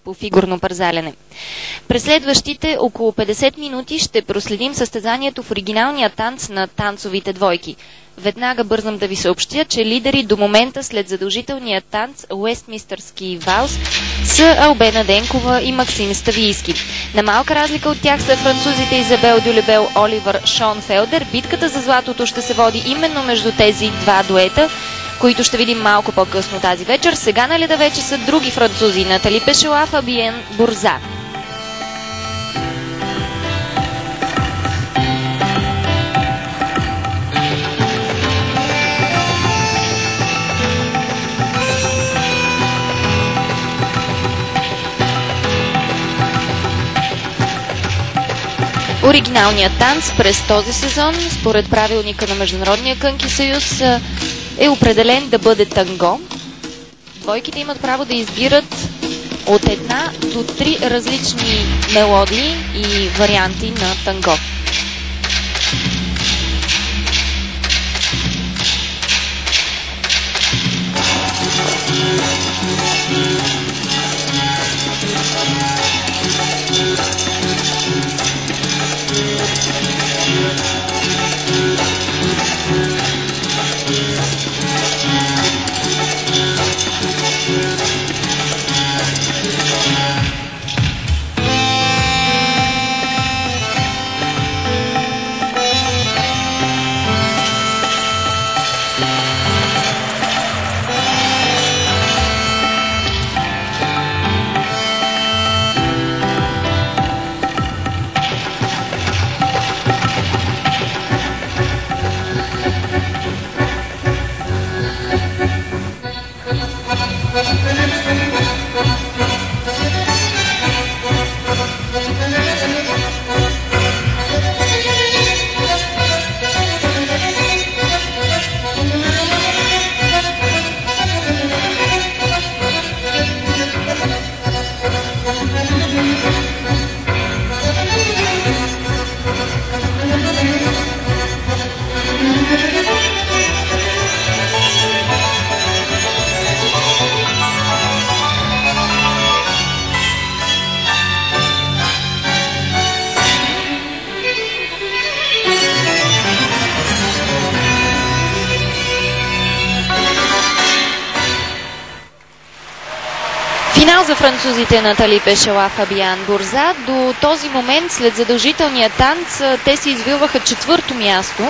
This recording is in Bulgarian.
по фигурно парзалене. През следващите около 50 минути ще проследим състезанието в оригиналния танц на танцовите двойки. Веднага бързам да ви съобщя, че лидери до момента след задължителния танц Уестминстърски валс са Албена Денкова и Максим Ставийски. На малка разлика от тях са французите Изабел Дюлебел, Оливър Шонфелдер. Битката за златото ще се води именно между тези два дуета, които ще видим малко по-късно тази вечер. Сега на леда вече са други французи – Натали Пешела, Фабиен Бурза. Оригиналният танц през този сезон, според правилника на Международния кънки съюз, е определен да бъде танго. Двойките имат право да избират от 1 до 3 различни мелодии и варианти на танго. Финал за французите Натали Пешела, Фабиан Бурза. До този момент, след задължителния танц, те се извилваха 4-то място.